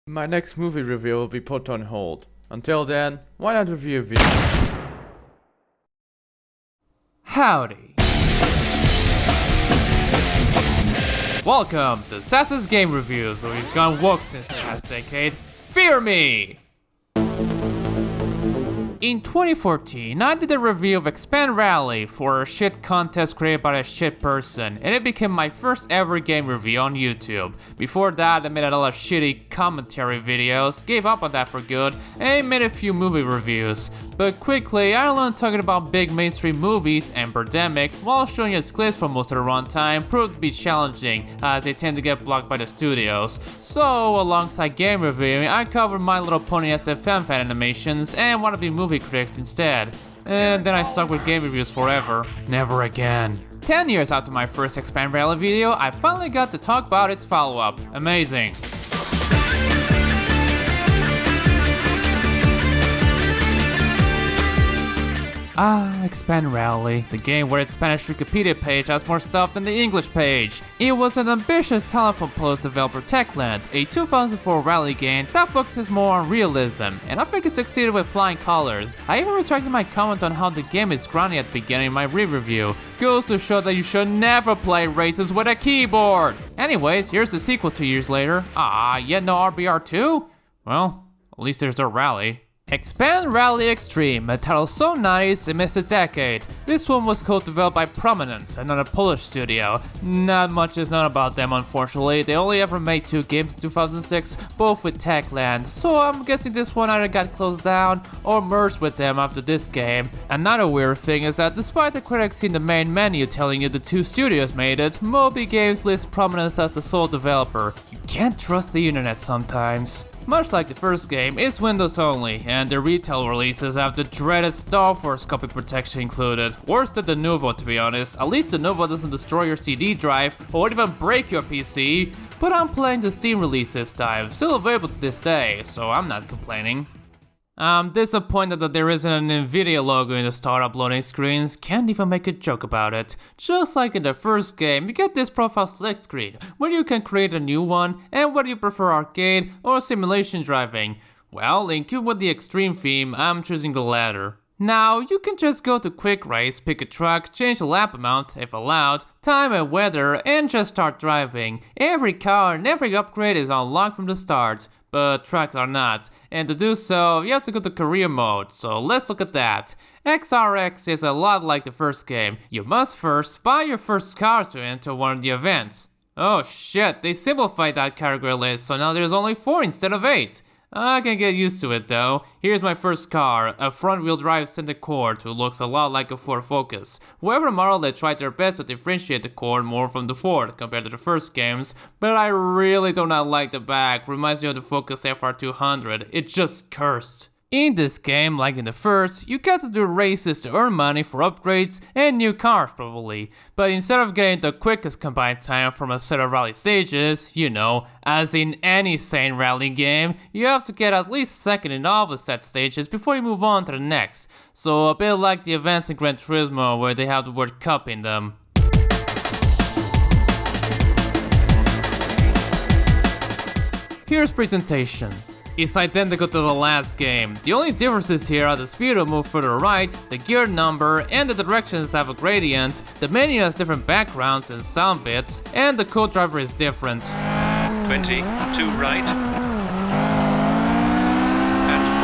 My next movie review will be put on hold. Until then, why not review a video? Howdy. Welcome to Sass's Game Reviews, where we've gone woke since the past decade. Fear me! In 2014, I did a review of Xpand Rally for a shit contest created by a shit person, and it became my first ever game review on YouTube. Before that, I made a lot of shitty commentary videos, gave up on that for good, and made a few movie reviews. But quickly, I learned talking about big mainstream movies and Birdemic while showing its clips for most of the runtime proved to be challenging, as they tend to get blocked by the studios. So, alongside game reviewing, I covered My Little Pony SFM fan animations and wannabe movie critics instead. And then I stuck with game reviews forever. Never again. 10 years after my first Xpand Rally video, I finally got to talk about its follow-up. Amazing. Xpand Rally, the game where its Spanish Wikipedia page has more stuff than the English page. It was an ambitious talent from Post developer Techland, a 2004 rally game that focuses more on realism, and I think it succeeded with flying colors. I even retracted my comment on how the game is grungy at the beginning of my re-review. Goes to show that you should never play races with a keyboard! Anyways, here's the sequel 2 years later. Yet no RBR2? Well, at least there's a rally. Xpand Rally Xtreme, a title so nice it missed a decade. This one was co-developed by Prominence, another Polish studio. Not much is known about them, unfortunately. They only ever made 2 games in 2006, both with Techland, so I'm guessing this one either got closed down or merged with them after this game. Another weird thing is that despite the critics in the main menu telling you the 2 studios made it, Moby Games lists Prominence as the sole developer. You can't trust the internet sometimes. Much like the first game, it's Windows only, and the retail releases have the dreaded Star Wars copy protection included. Worse than the Nuvo, to be honest. At least the Nuvo doesn't destroy your CD drive or even break your PC. But I'm playing the Steam release this time, still available to this day, so I'm not complaining. I'm disappointed that there isn't an Nvidia logo in the startup loading screens, can't even make a joke about it. Just like in the first game, you get this profile select screen, where you can create a new one, and whether you prefer arcade or simulation driving. Well, in keeping with the Xtreme theme, I'm choosing the latter. Now, you can just go to Quick Race, pick a truck, change the lap amount, if allowed, time and weather, and just start driving. Every car and every upgrade is unlocked from the start. But trucks are not, and to do so, you have to go to career mode, so let's look at that. XRX is a lot like the first game. You must first buy your first cars to enter one of the events. Oh shit, they simplified that category list, so now there's only 4 instead of 8. I can get used to it though. Here's my first car, a front-wheel drive Cinder Accord who looks a lot like a Ford Focus. Whoever modeled it tried their best to differentiate the Accord more from the Ford compared to the first games, but I really do not like the back. Reminds me of the Focus FR200. It's just cursed. In this game, like in the first, you get to do races to earn money for upgrades and new cars probably. But instead of getting the quickest combined time from a set of rally stages, you know, as in any sane rally game, you have to get at least second in all the set stages before you move on to the next. So a bit like the events in Gran Turismo where they have the word cup in them. Here's presentation. It's identical to the last game. The only differences here are the speed will move further right, the gear number, and the directions have a gradient, the menu has different backgrounds and sound bits, and the co-driver is different. 20, 2 right, and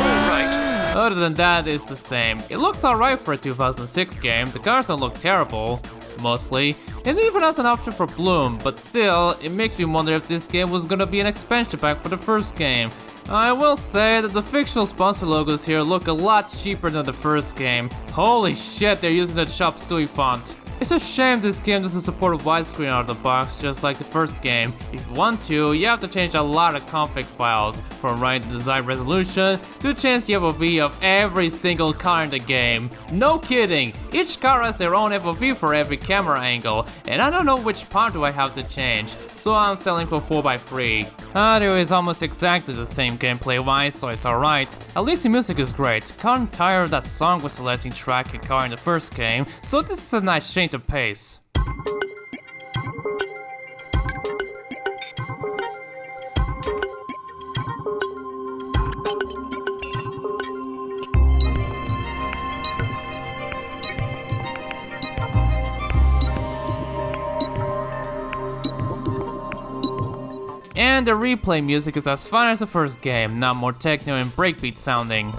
4 right. Other than that, it's the same. It looks alright for a 2006 game, the cars don't look terrible, mostly. It even has an option for bloom, but still, it makes me wonder if this game was gonna be an expansion pack for the first game. I will say that the fictional sponsor logos here look a lot cheaper than the first game. Holy shit, they're using the Chop Suey font. It's a shame this game doesn't support widescreen out of the box, just like the first game. If you want to, you have to change a lot of config files, from writing the design resolution to change the FOV of every single car in the game. No kidding, each car has their own FOV for every camera angle, and I don't know which part do I have to change, so I'm selling for 4x3. Audio is almost exactly the same gameplay wise, so it's alright. At least the music is great. Can't tire of that song with selecting track and car in the first game, so this is a nice change of pace. And the replay music is as fun as the first game, not more techno and breakbeat sounding.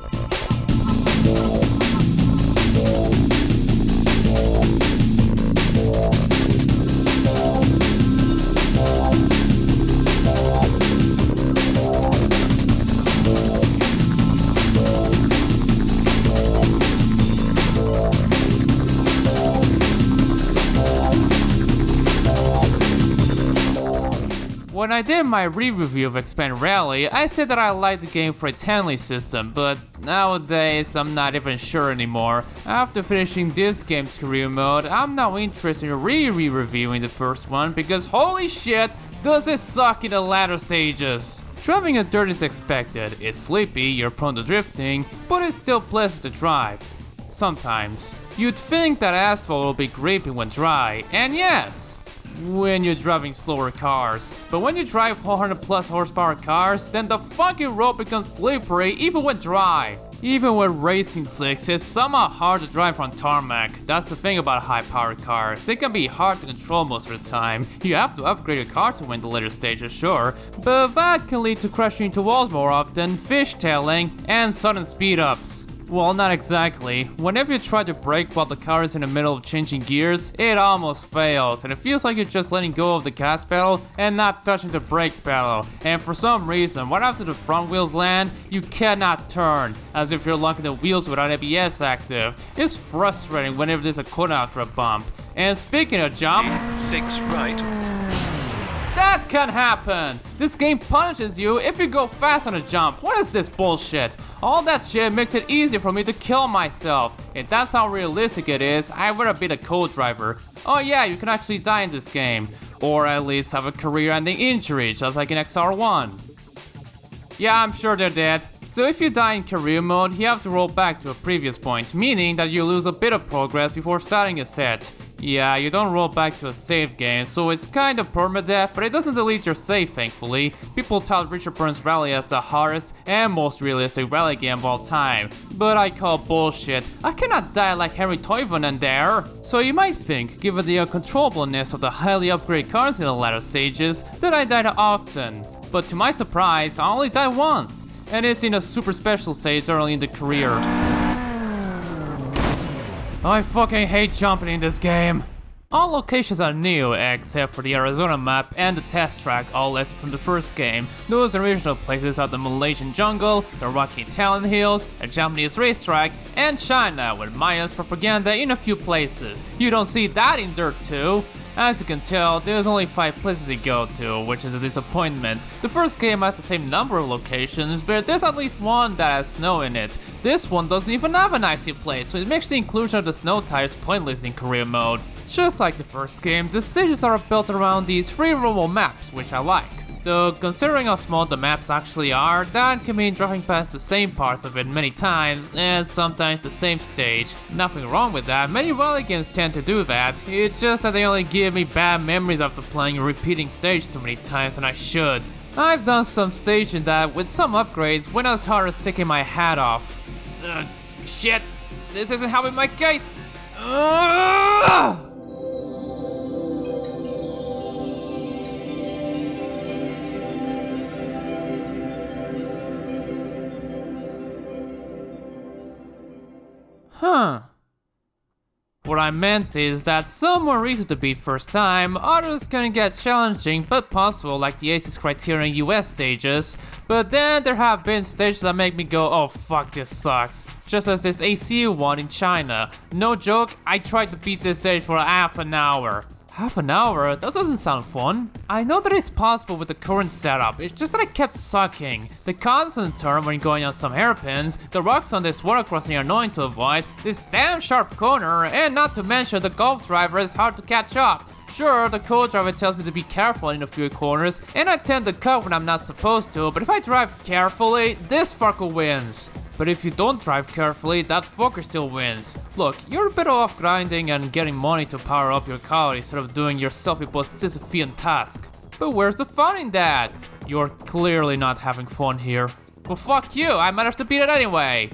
When I did my re-review of Xpand Rally, I said that I liked the game for its handling system, but nowadays I'm not even sure anymore. After finishing this game's career mode, I'm now interested in re-reviewing the first one because holy shit, does it suck in the latter stages. Driving a dirt is expected, it's sleepy, you're prone to drifting, but it's still pleasant to drive. Sometimes. You'd think that asphalt will be grippy when dry, and yes, when you're driving slower cars. But when you drive 400 plus horsepower cars, then the fucking road becomes slippery even when dry. Even with racing slicks, it's somehow hard to drive on tarmac. That's the thing about high-powered cars. They can be hard to control most of the time. You have to upgrade your car to win the later stages, sure, but that can lead to crashing into walls more often, fishtailing, and sudden speed-ups. Well, not exactly. Whenever you try to brake while the car is in the middle of changing gears, it almost fails, and it feels like you're just letting go of the gas pedal and not touching the brake pedal. And for some reason, right after the front wheels land, you cannot turn, as if you're locking the wheels without ABS active. It's frustrating whenever there's a corner after a bump. And speaking of jumps, 6 right. that can happen! This game punishes you if you go fast on a jump. What is this bullshit? All that shit makes it easier for me to kill myself. If that's how realistic it is, I'd rather be the co-driver. Oh yeah, you can actually die in this game. Or at least have a career-ending injury, just like in XR1. Yeah, I'm sure they're dead. So if you die in career mode, you have to roll back to a previous point, meaning that you lose a bit of progress before starting a set. Yeah, you don't roll back to a save game, so it's kind of permadeath, but it doesn't delete your save, thankfully. People tout Richard Burns Rally as the hardest and most realistic rally game of all time, but I call bullshit. I cannot die like Henry Toivonen there. So you might think, given the uncontrollableness of the highly upgraded cars in the latter stages, that I died often. But to my surprise, I only died once, and it's in a super special stage early in the career. I fucking hate jumping in this game. All locations are new except for the Arizona map and the test track, all left from the first game. Those original places are the Malaysian jungle, the Rocky Italian hills, a Japanese racetrack, and China with Maya's propaganda in a few places. You don't see that in Dirt 2. As you can tell, there's only 5 places to go to, which is a disappointment. The first game has the same number of locations, but there's at least one that has snow in it. This one doesn't even have an icy place, so it makes the inclusion of the snow tires pointless in career mode. Just like the first game, the stages are built around these free roamable maps, which I like. Though, considering how small the maps actually are, that can mean driving past the same parts of it many times, and sometimes the same stage. Nothing wrong with that, many rally games tend to do that, it's just that they only give me bad memories after playing a repeating stage too many times than I should. I've done some stages that, with some upgrades, went as hard as taking my hat off. Shit, this isn't helping my case! Huh. What I meant is that some were easy to beat first time, others can get challenging but possible like the Aces Criterion US stages, but then there have been stages that make me go, oh fuck, this sucks. Just as this ACU one in China. No joke, I tried to beat this stage for half an hour. Half an hour? That doesn't sound fun. I know that it's possible with the current setup, it's just that I kept sucking. The constant turn when going on some hairpins, the rocks on this water crossing are annoying to avoid, this damn sharp corner, and not to mention the golf driver is hard to catch up. Sure, the co-driver tells me to be careful in a few corners, and I tend to cut when I'm not supposed to, but if I drive carefully, this fucker wins. But if you don't drive carefully, that fucker still wins. Look, you're better off grinding and getting money to power up your car instead of doing your self-imposed Sisyphean task. But where's the fun in that? You're clearly not having fun here. Well, fuck you, I managed to beat it anyway.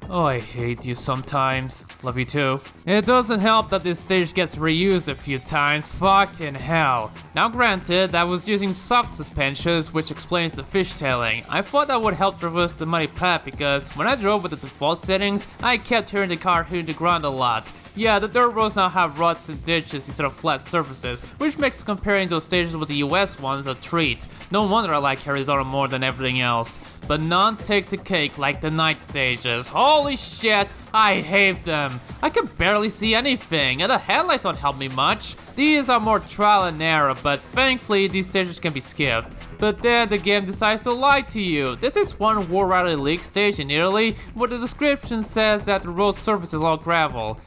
Oh, I hate you sometimes. Love you too. It doesn't help that this stage gets reused a few times. Fucking hell. Now granted, I was using soft suspensions, which explains the fishtailing. I thought that would help traverse the muddy path because when I drove with the default settings, I kept hearing the car hitting the ground a lot. Yeah, the dirt roads now have ruts and ditches instead of flat surfaces, which makes comparing those stages with the US ones a treat. No wonder I like Arizona more than everything else. But none take the cake like the night stages. Holy shit, I hate them. I can barely see anything, and the headlights don't help me much. These are more trial and error, but thankfully these stages can be skipped. But then the game decides to lie to you. This is one War Rally League stage in Italy, where the description says that the road surface is all gravel.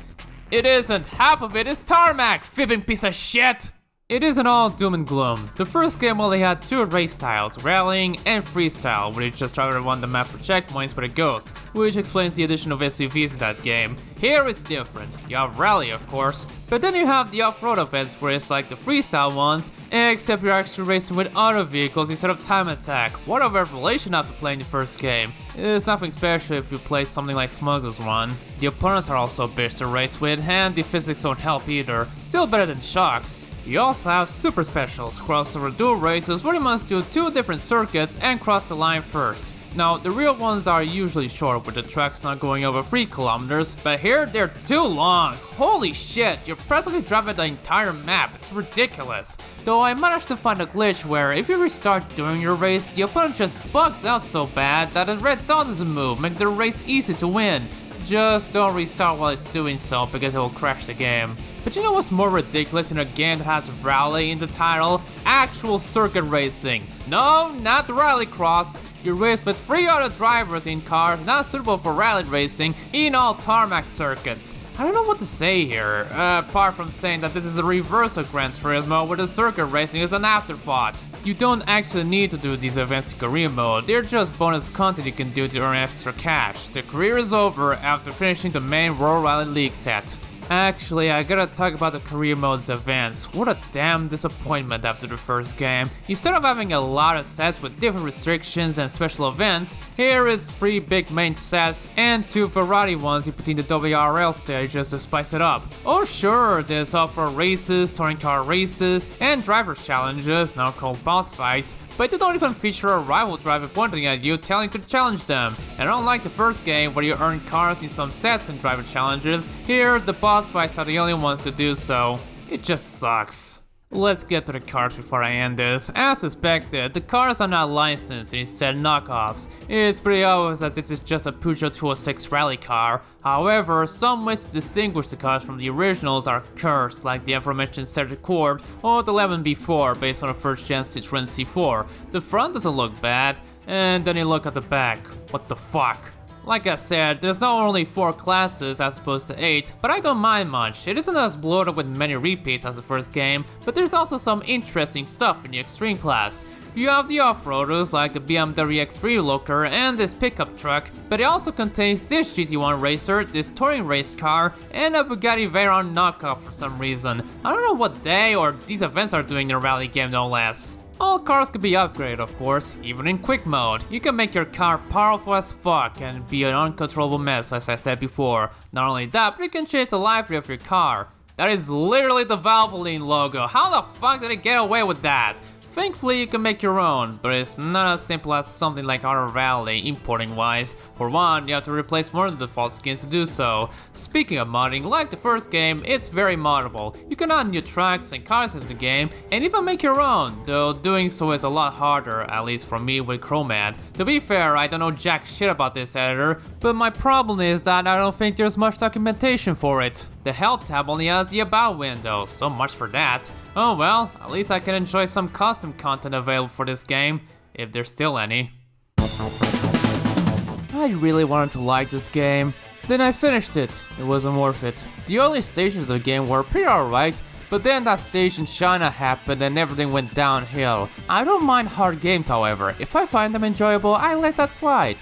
It isn't. Half of it is tarmac, fibbing piece of shit! It isn't all doom and gloom. The first game only had 2 race styles, rallying and freestyle, where you just try to run the map for checkpoints with a ghost, which explains the addition of SUVs in that game. Here it's different. You have rally, of course, but then you have the off-road events where it's like the freestyle ones, except you're actually racing with other vehicles instead of time attack. What a revelation after playing the first game. It's nothing special if you play something like Smuggler's Run. The opponents are also a bitch to race with, and the physics don't help either. Still better than Shocks. You also have super specials, crossover dual races where you must do 2 different circuits and cross the line first. Now, the real ones are usually short with the tracks not going over 3 kilometers, but here they're too long. Holy shit, you're practically driving the entire map, it's ridiculous. Though I managed to find a glitch where if you restart during your race, the opponent just bugs out so bad that a red dot doesn't move, making the race easy to win. Just don't restart while it's doing so because it will crash the game. But you know what's more ridiculous in a game that has rally in the title? Actual circuit racing. No, not rallycross. You race with 3 other drivers in cars not suitable for rally racing in all tarmac circuits. I don't know what to say here, apart from saying that this is a reverse of Gran Turismo where the circuit racing is an afterthought. You don't actually need to do these events in career mode, they're just bonus content you can do to earn extra cash. The career is over after finishing the main World Rally League set. Actually, I gotta talk about the career mode's events. What a damn disappointment after the first game. Instead of having a lot of sets with different restrictions and special events, here is 3 big main sets and 2 variety ones in between the WRL stages to spice it up. Oh sure, there's off-road races, touring car races, and drivers challenges, now called boss fights, but they don't even feature a rival driver pointing at you telling you to challenge them. And unlike the first game where you earn cars in some sets and driver challenges, here the boss fights are the only ones to do so. It just sucks. Let's get to the cars before I end this. As suspected, the cars are not licensed and instead knockoffs. It's pretty obvious that this is just a Peugeot 206 rally car. However, some ways to distinguish the cars from the originals are cursed, like the aforementioned Cedric Cord or the 11B4 based on a first-gen Citroën C4. The front doesn't look bad, and then you look at the back. What the fuck? Like I said, there's not only 4 classes as opposed to 8, but I don't mind much. It isn't as bloated with many repeats as the first game, but there's also some interesting stuff in the Xtreme class. You have the off-roaders like the BMW X3 Looker and this pickup truck, but it also contains this GT1 racer, this touring race car, and a Bugatti Veyron knockoff for some reason. I don't know what they or these events are doing in a rally game no less. All cars can be upgraded, of course, even in quick mode. You can make your car powerful as fuck and be an uncontrollable mess, as I said before. Not only that, but you can change the livery of your car. That is literally the Valvoline logo. How the fuck did it get away with that? Thankfully, you can make your own, but it's not as simple as something like Auto Rally, importing wise. For one, you have to replace one of the default skins to do so. Speaking of modding, like the first game, it's very moddable. You can add new tracks and cars into the game, and even make your own, though doing so is a lot harder, at least for me with Chromad. To be fair, I don't know jack shit about this editor, but my problem is that I don't think there's much documentation for it. The Help tab only has the About window, so much for that. Oh well, at least I can enjoy some custom content available for this game, if there's still any. I really wanted to like this game, then I finished it. It wasn't worth it. The early stages of the game were pretty alright, but then that stage in China happened and everything went downhill. I don't mind hard games, however. If I find them enjoyable, I let that slide.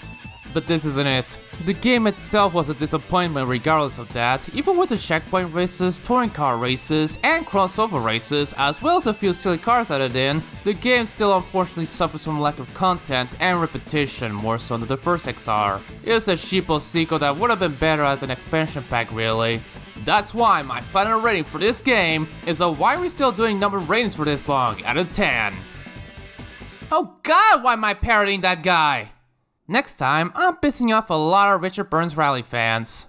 But this isn't it. The game itself was a disappointment regardless of that, even with the checkpoint races, touring car races, and crossover races, as well as a few silly cars added in, the game still unfortunately suffers from lack of content and repetition, more so than the first XR. It's a cheapo sequel that would have been better as an expansion pack really. That's why my final rating for this game is a why are we still doing numbered ratings for this long out of 10. Oh god, why am I parodying that guy? Next time, I'm pissing off a lot of Richard Burns Rally fans.